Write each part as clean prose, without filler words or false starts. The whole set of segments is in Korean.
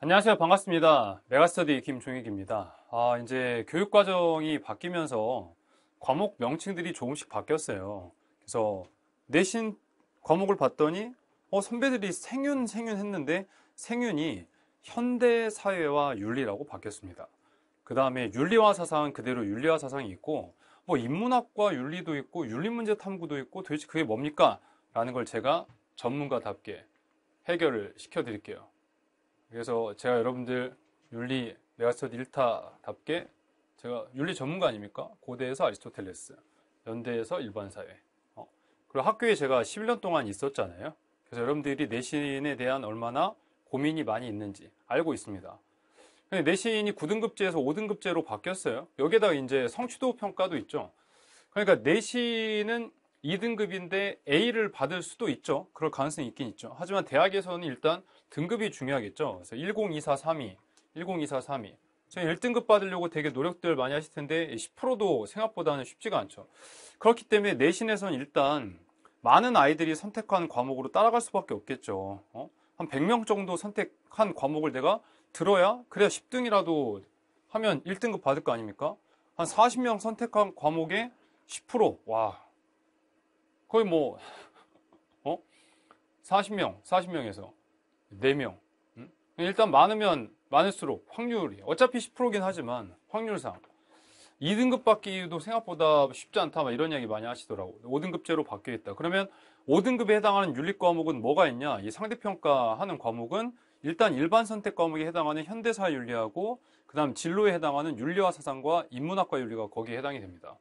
안녕하세요. 반갑습니다. 메가스터디 김종익입니다. 이제 교육과정이 바뀌면서 과목 명칭들이 조금씩 바뀌었어요. 그래서 내신 과목을 봤더니, 선배들이 생윤 했는데, 생윤이 현대사회와 윤리라고 바뀌었습니다. 그 다음에 윤리와 사상은 그대로 윤리와 사상이 있고, 뭐 인문학과 윤리도 있고, 윤리문제 탐구도 있고, 도대체 그게 뭡니까? 라는 걸 제가 전문가답게 해결을 시켜드릴게요. 그래서 제가 여러분들 윤리 메가스터디 1타답게 제가 윤리 전문가 아닙니까? 고대에서 아리스토텔레스, 연대에서 일반사회. 그리고 학교에 제가 11년 동안 있었잖아요. 그래서 여러분들이 내신에 대한 얼마나 고민이 많이 있는지 알고 있습니다. 근데 내신이 9등급제에서 5등급제로 바뀌었어요. 여기에다가 이제 성취도 평가도 있죠. 그러니까 내신은 2등급인데 A를 받을 수도 있죠. 그럴 가능성이 있긴 있죠. 하지만 대학에서는 일단 등급이 중요하겠죠. 그래서 1024, 32, 1024, 32. 저희 1등급 받으려고 되게 노력들 많이 하실 텐데 10%도 생각보다는 쉽지가 않죠. 그렇기 때문에 내신에서는 일단 많은 아이들이 선택한 과목으로 따라갈 수밖에 없겠죠. 한 100명 정도 선택한 과목을 내가 들어야 그래야 10등이라도 하면 1등급 받을 거 아닙니까? 한 40명 선택한 과목에 10%, 와, 거의 뭐 40명에서 4명. 일단 많으면 많을수록 확률이 어차피 10%긴 하지만 확률상 2등급 받기도 생각보다 쉽지 않다 막 이런 이야기 많이 하시더라고. 5등급제로 바뀌겠다. 그러면 5등급에 해당하는 윤리 과목은 뭐가 있냐? 이 상대평가하는 과목은 일단 일반 선택 과목에 해당하는 현대사 윤리하고 그다음 진로에 해당하는 윤리와 사상과 인문학과 윤리가 거기에 해당이 됩니다.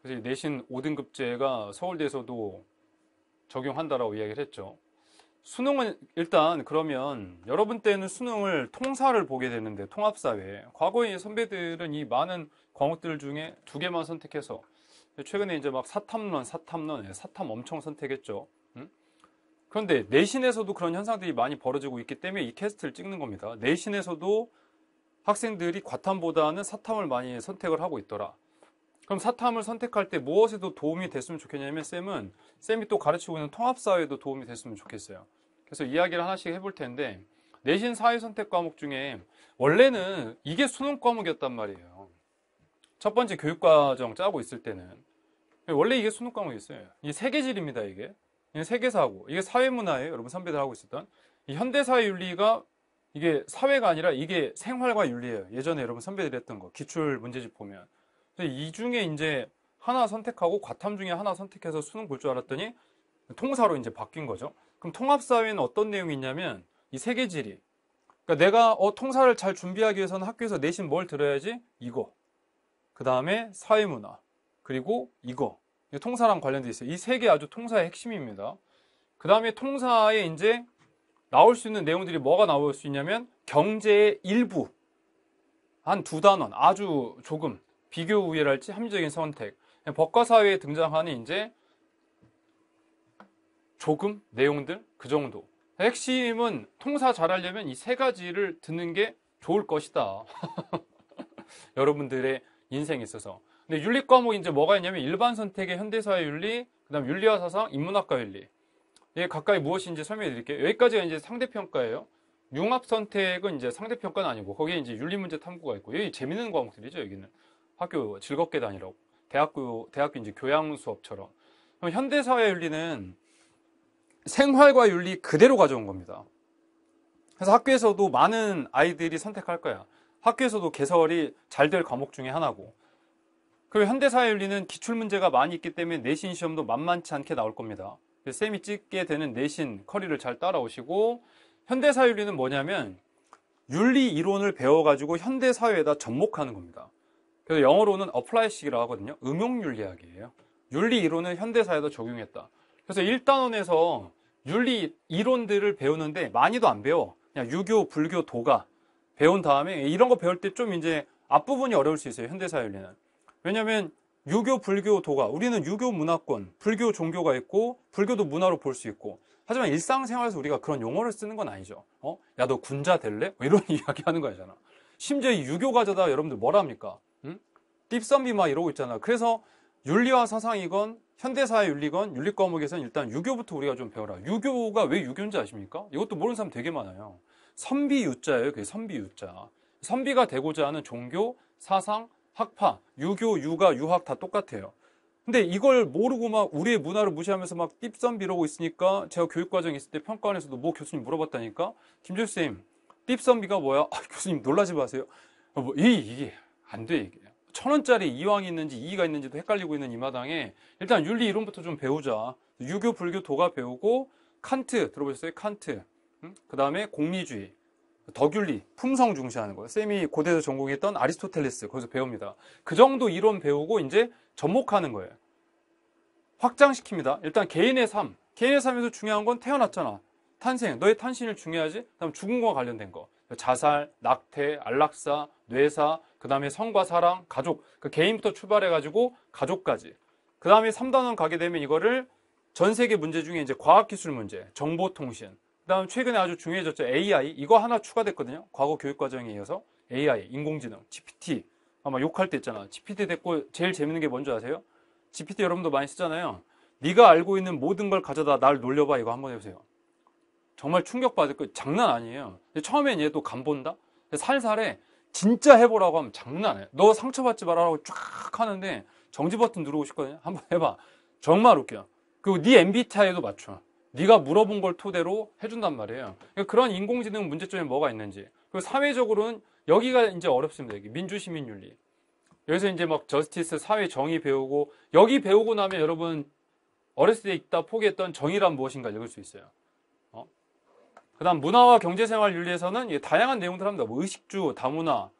그래서 내신 5등급제가 서울대에서도 적용한다라고 이야기를 했죠. 수능은 일단 그러면 여러분 때는 수능을 통사를 보게 되는데 통합사회. 과거의 선배들은 이 많은 과목들 중에 2개만 선택해서 최근에 이제 막 사탐론, 사탐 엄청 선택했죠. 그런데 내신에서도 그런 현상들이 많이 벌어지고 있기 때문에 이 캐스트를 찍는 겁니다. 내신에서도 학생들이 과탐보다는 사탐을 많이 선택을 하고 있더라. 그럼 사탐을 선택할 때 무엇에도 도움이 됐으면 좋겠냐면 쌤이 또 가르치고 있는 통합사회에도 도움이 됐으면 좋겠어요. 그래서 이야기를 하나씩 해볼 텐데 내신 사회선택 과목 중에 원래는 이게 수능 과목이었단 말이에요. 첫 번째 교육과정 짜고 있을 때는 원래 이게 수능 과목이었어요. 이게 세계질입니다. 이게 세계사고 이게 사회문화예요. 여러분 선배들 하고 있었던 이 현대사회윤리가 이게 사회가 아니라 이게 생활과 윤리예요. 예전에 여러분 선배들이 했던 거 기출 문제집 보면 이 중에 이제 하나 선택하고 과탐 중에 하나 선택해서 수능 볼 줄 알았더니 통사로 이제 바뀐 거죠. 그럼 통합사회는 어떤 내용이 있냐면 이 세계지리. 그러니까 내가 통사를 잘 준비하기 위해서는 학교에서 내신 뭘 들어야지? 이거. 그 다음에 사회문화. 그리고 이거. 통사랑 관련돼 있어요. 이 세 개 아주 통사의 핵심입니다. 그 다음에 통사에 이제 나올 수 있는 내용들이 뭐가 나올 수 있냐면 경제의 일부. 한 2단원. 아주 조금. 비교 우위랄지 합리적인 선택. 법과 사회에 등장하는 이제 조금 내용들 그 정도. 핵심은 통사 잘하려면 이 3가지를 듣는 게 좋을 것이다. 여러분들의 인생에 있어서. 근데 윤리 과목 이제 뭐가 있냐면 일반 선택의 현대사회 윤리, 그다음 윤리와 사상, 인문학과 윤리. 이게 가까이 무엇인지 설명해 드릴게요. 여기까지가 이제 상대평가예요. 융합 선택은 이제 상대평가는 아니고 거기에 이제 윤리문제 탐구가 있고 여기 재밌는 과목들이죠. 여기는 학교 즐겁게 다니라고 대학교 이제 교양 수업처럼. 그럼 현대사회 윤리는 생활과 윤리 그대로 가져온 겁니다. 그래서 학교에서도 많은 아이들이 선택할 거야. 학교에서도 개설이 잘 될 과목 중에 하나고. 그리고 현대사회 윤리는 기출문제가 많이 있기 때문에 내신 시험도 만만치 않게 나올 겁니다. 쌤이 찍게 되는 내신 커리를 잘 따라오시고, 현대사회 윤리는 뭐냐면 윤리 이론을 배워가지고 현대사회에다 접목하는 겁니다. 그래서 영어로는 apply식이라고 하거든요. 응용윤리학이에요. 윤리 이론을 현대사회에다 적용했다. 그래서 1단원에서 윤리 이론들을 배우는데 많이도 안 배워. 그냥 유교, 불교, 도가 배운 다음에 이런 거 배울 때 좀 이제 앞부분이 어려울 수 있어요. 현대사회 윤리는. 왜냐면 유교, 불교, 도가 우리는 유교 문화권, 불교 종교가 있고 불교도 문화로 볼 수 있고 하지만 일상생활에서 우리가 그런 용어를 쓰는 건 아니죠. 야, 너 군자 될래? 뭐 이런 이야기 하는 거잖아. 심지어 이 유교 과자다 여러분들 뭐라 합니까? 띠썸비 막 이러고 있잖아. 그래서 윤리와 사상이건 현대사회 윤리건 윤리 과목에서는 일단 유교부터 우리가 좀 배워라. 유교가 왜 유교인지 아십니까? 이것도 모르는 사람 되게 많아요. 선비 유자예요. 그게 선비 유자. 선비가 되고자 하는 종교, 사상, 학파, 유교, 육아, 유학 다 똑같아요. 근데 이걸 모르고 막 우리의 문화를 무시하면서 막 띠선비 이러고 있으니까 제가 교육과정에 있을 때 평가원에서도 뭐 교수님 물어봤다니까? 김준쌤, 띠선비가 뭐야? 아, 교수님 놀라지 마세요. 이게 안 돼, 이게. 1,000원짜리 이황이 있는지 이의가 있는지도 헷갈리고 있는 이 마당에 일단 윤리 이론부터 좀 배우자. 유교, 불교, 도가 배우고 칸트 들어보셨어요? 칸트. 그 다음에 공리주의, 덕윤리, 품성 중시하는 거예요. 쌤이 고대에서 전공했던 아리스토텔레스 거기서 배웁니다. 그 정도 이론 배우고 이제 접목하는 거예요. 확장시킵니다. 일단 개인의 삶. 개인의 삶에서 중요한 건 태어났잖아. 탄생. 너의 탄신일 중요하지? 그다음 죽은 거와 관련된 거. 자살, 낙태, 안락사, 뇌사, 그 다음에 성과 사랑, 가족. 그 개인부터 출발해가지고 가족까지. 그 다음에 3단원 가게 되면 이거를 전 세계 문제 중에 이제 과학기술 문제, 정보통신. 그 다음 최근에 아주 중요해졌죠. AI. 이거 하나 추가됐거든요. 과거 교육과정에 이어서. AI, 인공지능, GPT. 아마 욕할 때 있잖아. GPT 됐고 제일 재밌는 게 뭔지 아세요? GPT 여러분도 많이 쓰잖아요. 네가 알고 있는 모든 걸 가져다 날 놀려봐. 이거 한번 해보세요. 정말 충격받을 거 장난 아니에요. 처음엔 얘도 간본다? 살살해. 진짜 해보라고 하면 장난 아니에요. 너 상처받지 말라고 쫙 하는데 정지 버튼 누르고 싶거든요. 한번 해봐. 정말 웃겨. 그리고 네 MBTI에도 맞춰. 네가 물어본 걸 토대로 해준단 말이에요. 그러니까 그런 인공지능 문제점이 뭐가 있는지. 그리고 사회적으로는 여기가 이제 어렵습니다. 여기 민주시민윤리. 여기서 이제 막 저스티스, 사회 정의 배우고 여기 배우고 나면 여러분 어렸을 때 읽다 포기했던 정의란 무엇인가 읽을 수 있어요. 그 다음 문화와 경제생활 윤리에서는 다양한 내용들 합니다. 뭐 의식주, 다문화,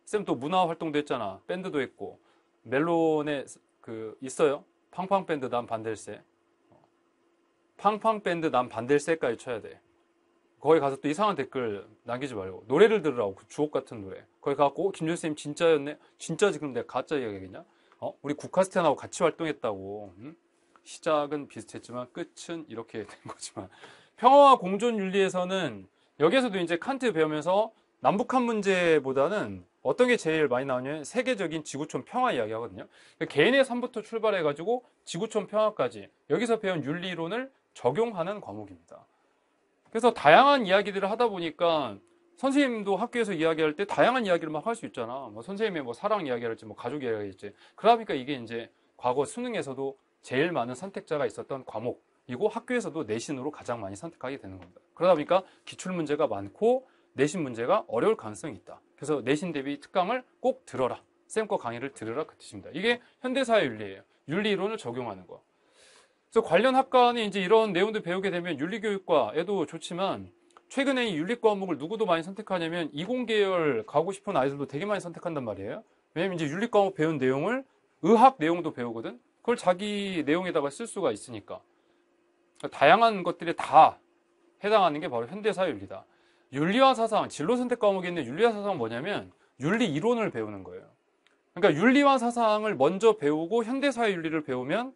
쌤 또 문화 활동도 했잖아. 밴드도 했고 멜론에 그 있어요. 팡팡밴드 난 반댈세. 팡팡밴드 난 반댈세까지 쳐야 돼. 거기 가서 또 이상한 댓글 남기지 말고 노래를 들으라고. 그 주옥 같은 노래. 거기 가고 김준쌤 진짜였네. 진짜지. 그럼 내가 가짜 이야기하겠냐? 우리 국카스텐하고 같이 활동했다고. 시작은 비슷했지만 끝은 이렇게 된 거지만. 평화와 공존 윤리에서는 여기에서도 이제 칸트 배우면서 남북한 문제보다는 어떤 게 제일 많이 나오냐면 세계적인 지구촌 평화 이야기 하거든요. 그러니까 개인의 삶부터 출발해가지고 지구촌 평화까지 여기서 배운 윤리론을 적용하는 과목입니다. 그래서 다양한 이야기들을 하다 보니까 선생님도 학교에서 이야기할 때 다양한 이야기를 막 할 수 있잖아. 뭐 선생님의 뭐 사랑 이야기할지 뭐 가족 이야기할지. 그러니까 이게 이제 과거 수능에서도 제일 많은 선택자가 있었던 과목이고 학교에서도 내신으로 가장 많이 선택하게 되는 겁니다. 그러다 보니까 기출 문제가 많고 내신 문제가 어려울 가능성이 있다. 그래서 내신 대비 특강을 꼭 들어라. 쌤 거 강의를 들으라 그 뜻입니다. 이게 현대사회 윤리예요. 윤리이론을 적용하는 거. 그래서 관련 학과는 이제 이런 내용들 배우게 되면 윤리교육과에도 좋지만 최근에 이 윤리 과목을 누구도 많이 선택하냐면 이공계열 가고 싶은 아이들도 되게 많이 선택한단 말이에요. 왜냐면 이제 윤리 과목 배운 내용을 의학 내용도 배우거든. 그걸 자기 내용에다가 쓸 수가 있으니까. 그러니까 다양한 것들이 다 해당하는 게 바로 현대사회 윤리다. 윤리와 사상, 진로 선택 과목에 있는 윤리와 사상은 뭐냐면 윤리 이론을 배우는 거예요. 그러니까 윤리와 사상을 먼저 배우고 현대사회 윤리를 배우면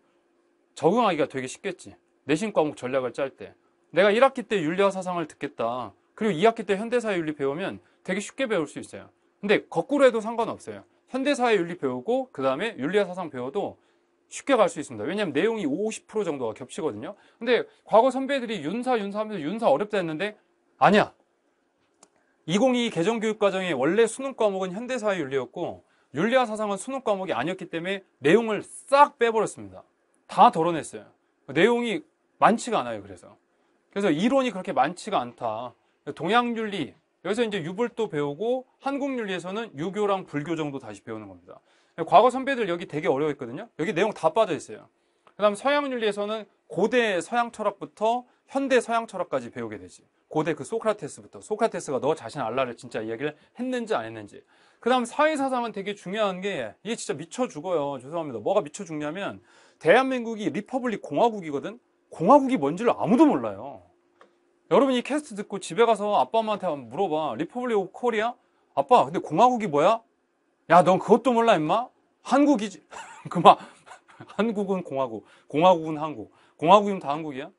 적응하기가 되게 쉽겠지. 내신 과목 전략을 짤 때. 내가 1학기 때 윤리와 사상을 듣겠다. 그리고 2학기 때 현대사회 윤리 배우면 되게 쉽게 배울 수 있어요. 근데 거꾸로 해도 상관없어요. 현대사회 윤리 배우고 그 다음에 윤리와 사상 배워도 쉽게 갈 수 있습니다. 왜냐하면 내용이 50% 정도가 겹치거든요. 근데 과거 선배들이 윤사 하면서 윤사 어렵다 했는데 아니야. 2022 개정교육과정의 원래 수능 과목은 현대사회 윤리였고 윤리와 사상은 수능 과목이 아니었기 때문에 내용을 싹 빼버렸습니다. 다 덜어냈어요. 내용이 많지가 않아요. 그래서 이론이 그렇게 많지가 않다. 동양윤리, 여기서 이제 유불도 배우고 한국윤리에서는 유교랑 불교 정도 다시 배우는 겁니다. 과거 선배들 여기 되게 어려워했거든요. 여기 내용 다 빠져 있어요. 그 다음 서양윤리에서는 고대 서양 철학부터 현대 서양 철학까지 배우게 되지. 고대 그 소크라테스부터. 소크라테스가 너 자신 알라를 진짜 이야기를 했는지 안 했는지. 그 다음 사회사상은 되게 중요한 게 이게 진짜 미쳐 죽어요. 죄송합니다. 뭐가 미쳐 죽냐면 대한민국이 리퍼블릭 공화국이거든. 공화국이 뭔지를 아무도 몰라요. 여러분이 캐스트 듣고 집에 가서 아빠 엄마한테 한번 물어봐. 리퍼블릭 오브 코리아? 아빠 근데 공화국이 뭐야? 야 넌 그것도 몰라 임마? 한국이지. 그만. 한국은 공화국, 공화국은 한국, 공화국이면 다 한국이야?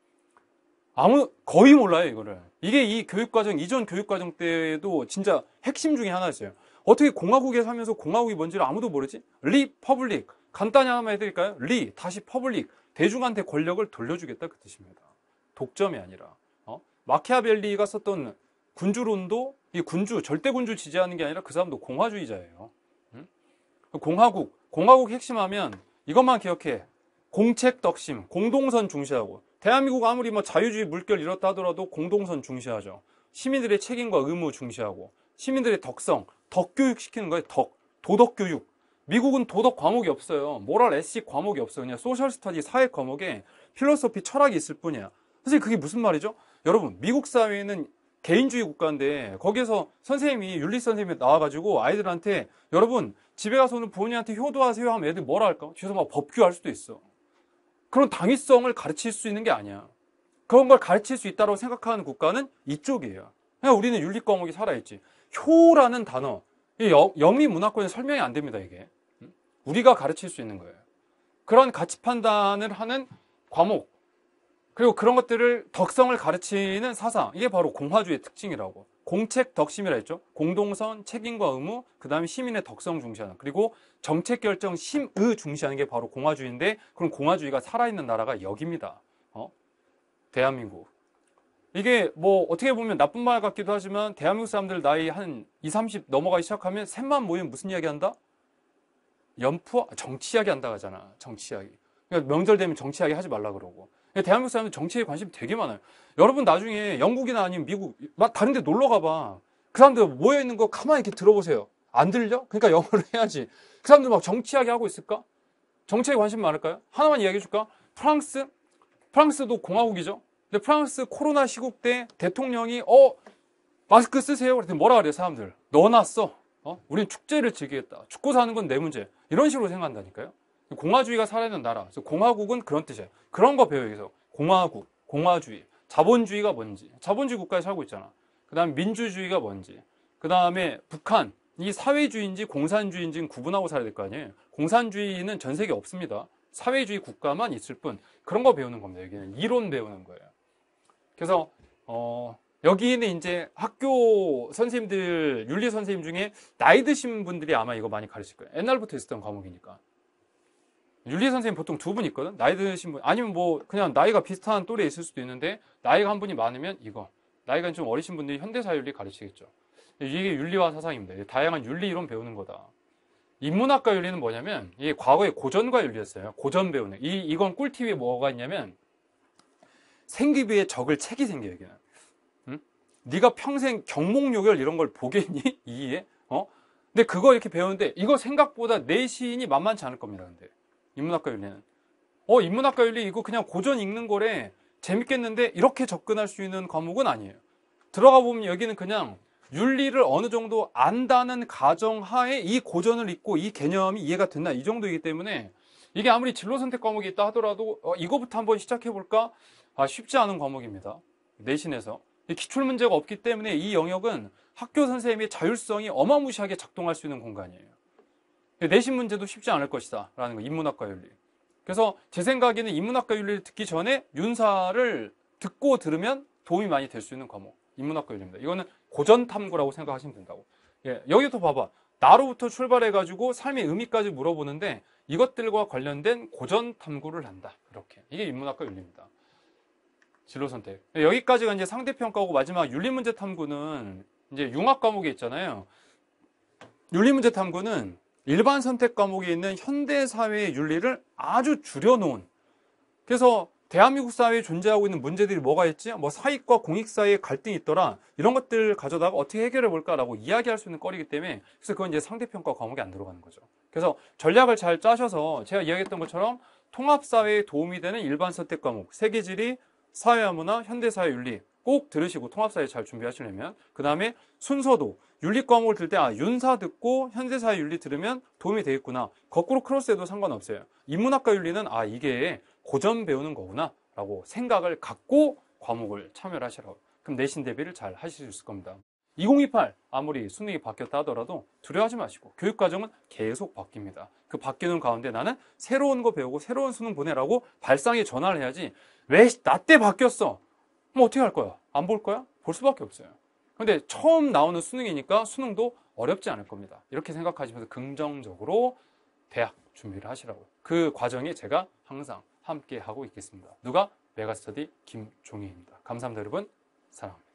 거의 몰라요 이거를. 이게 이 교육과정 이전 교육과정 때도 진짜 핵심 중에 하나였어요. 어떻게 공화국에 살면서 공화국이 뭔지를 아무도 모르지? 리퍼블릭. 간단히 한번 해드릴까요? 다시 퍼블릭. 대중한테 권력을 돌려주겠다 그 뜻입니다. 독점이 아니라. 마키아벨리가 썼던 군주론도 이 군주, 절대 군주 지지하는 게 아니라 그 사람도 공화주의자예요. 공화국 핵심하면 이것만 기억해. 공책 덕심, 공동선 중시하고. 대한민국 아무리 뭐 자유주의 물결 이렇다 하더라도 공동선 중시하죠. 시민들의 책임과 의무 중시하고, 시민들의 덕성, 덕교육 시키는 거예요. 도덕교육. 미국은 도덕 과목이 없어요. 모럴 에식 과목이 없어요. 그냥 소셜 스터디 사회 과목에 필로소피 철학이 있을 뿐이야. 선생님 그게 무슨 말이죠? 여러분 미국 사회는 개인주의 국가인데 거기에서 선생님이 윤리 선생님이 나와가지고 아이들한테 여러분 집에 가서는 부모님한테 효도하세요 하면 애들 뭐라 할까? 뒤에서 막 법규할 수도 있어. 그런 당위성을 가르칠 수 있는 게 아니야. 그런 걸 가르칠 수 있다고 생각하는 국가는 이쪽이에요. 그냥 우리는 윤리 과목이 살아있지. 효라는 단어, 영미 문화권에 설명이 안 됩니다, 이게. 우리가 가르칠 수 있는 거예요. 그런 가치 판단을 하는 과목, 그리고 그런 것들을 덕성을 가르치는 사상, 이게 바로 공화주의의 특징이라고. 공책 덕심이라 했죠. 공동선, 책임과 의무, 그 다음에 시민의 덕성 중시하는, 그리고 정책 결정 심의 중시하는 게 바로 공화주의인데, 그럼 공화주의가 살아있는 나라가 여기입니다. 대한민국. 이게 뭐 어떻게 보면 나쁜 말 같기도 하지만 대한민국 사람들 나이 한 20, 30 넘어가기 시작하면 셋만 모이면 무슨 이야기 한다? 정치 이야기 한다고 하잖아. 정치 이야기. 그러니까 명절 되면 정치 이야기 하지 말라 그러고. 대한민국 사람은 정치에 관심이 되게 많아요. 여러분 나중에 영국이나 아니면 미국, 다른 데 놀러 가봐. 그 사람들 모여있는 거 가만히 이렇게 들어보세요. 안 들려? 그러니까 영어를 해야지. 그 사람들 막 정치 이야기 하고 있을까? 정치에 관심 많을까요? 하나만 이야기해 줄까? 프랑스도 공화국이죠. 근데 프랑스 코로나 시국 때 대통령이 마스크 쓰세요. 그랬더니 뭐라 그래요 사람들? 넣어놨어. 우린 축제를 즐기겠다. 죽고 사는 건 내 문제. 이런 식으로 생각한다니까요. 공화주의가 살아있는 나라. 그래서 공화국은 그런 뜻이에요. 그런 거 배워요. 여기서 공화국, 공화주의, 자본주의가 뭔지. 자본주의 국가에 살고 있잖아. 그 다음에 민주주의가 뭔지. 그 다음에 북한, 이 사회주의인지 공산주의인지는 구분하고 살아야 될 거 아니에요. 공산주의는 전 세계에 없습니다. 사회주의 국가만 있을 뿐. 그런 거 배우는 겁니다. 여기는 이론 배우는 거예요. 그래서 여기는 이제 학교 선생님들, 윤리 선생님 중에 나이 드신 분들이 아마 이거 많이 가르칠 거예요. 옛날부터 있었던 과목이니까. 윤리 선생님 보통 두 분 있거든? 나이 드신 분, 아니면 뭐 그냥 나이가 비슷한 또래에 있을 수도 있는데 나이가 한 분이 많으면 이거. 나이가 좀 어리신 분들이 현대사윤리 가르치겠죠. 이게 윤리와 사상입니다. 다양한 윤리 이론 배우는 거다. 인문학과 윤리는 뭐냐면 이게 과거의 고전과 윤리였어요. 고전 배우는. 이건 꿀팁이 뭐가 있냐면 생기비의 적을 책이 생겨요. 여기는. 응? 네가 평생 경목요결 이런 걸 보겠니? 이해? 근데 그거 이렇게 배우는데 이거 생각보다 내신이 만만치 않을 겁니다. 근데 인문학과 윤리는. 인문학과 윤리 이거 그냥 고전 읽는 거래. 재밌겠는데 이렇게 접근할 수 있는 과목은 아니에요. 들어가 보면 여기는 그냥 윤리를 어느 정도 안다는 가정하에 이 고전을 읽고 이 개념이 이해가 됐나 이 정도이기 때문에 이게 아무리 진로 선택 과목이 있다 하더라도 이거부터 한번 시작해 볼까? 쉽지 않은 과목입니다. 내신에서. 기출 문제가 없기 때문에 이 영역은 학교 선생님의 자율성이 어마무시하게 작동할 수 있는 공간이에요. 내신 문제도 쉽지 않을 것이다 라는 거. 인문학과 윤리. 그래서 제 생각에는 인문학과 윤리를 듣기 전에 윤사를 듣고 들으면 도움이 많이 될 수 있는 과목. 인문학과 윤리입니다. 이거는 고전 탐구라고 생각하시면 된다고. 여기부터 봐봐. 나로부터 출발해가지고 삶의 의미까지 물어보는데 이것들과 관련된 고전 탐구를 한다. 이렇게. 이게 인문학과 윤리입니다. 진로 선택. 여기까지가 이제 상대평가고 마지막 윤리문제 탐구는 이제 융합 과목에 있잖아요. 윤리문제 탐구는 일반 선택 과목에 있는 현대사회의 윤리를 아주 줄여놓은. 그래서 대한민국 사회에 존재하고 있는 문제들이 뭐가 있지? 뭐 사익과 공익 사이에 갈등이 있더라. 이런 것들 가져다가 어떻게 해결해 볼까라고 이야기할 수 있는 거리기 때문에 그래서 그건 이제 상대평가 과목에 안 들어가는 거죠. 그래서 전략을 잘 짜셔서 제가 이야기했던 것처럼 통합사회에 도움이 되는 일반 선택 과목, 세계지리, 사회와 문화, 현대사회 윤리 꼭 들으시고 통합사회 잘 준비하시려면 그 다음에 순서도 윤리 과목을 들 때 윤사 듣고 현대사회 윤리 들으면 도움이 되겠구나. 거꾸로 크로스해도 상관없어요. 인문학과 윤리는 이게 고전 배우는 거구나 라고 생각을 갖고 과목을 참여를 하시라고. 그럼 내신 대비를 잘 하실 수 있을 겁니다. 2028 아무리 수능이 바뀌었다 하더라도 두려워하지 마시고 교육과정은 계속 바뀝니다. 그 바뀌는 가운데 나는 새로운 거 배우고 새로운 수능 보내라고 발상에 전환을 해야지 왜 나 때 바뀌었어? 그럼 어떻게 할 거야? 안 볼 거야? 볼 수밖에 없어요. 근데 처음 나오는 수능이니까 수능도 어렵지 않을 겁니다. 이렇게 생각하시면서 긍정적으로 대학 준비를 하시라고요. 그 과정에 제가 항상 함께 하고 있겠습니다. 누가? 메가스터디 김종희입니다. 감사합니다, 여러분. 사랑합니다.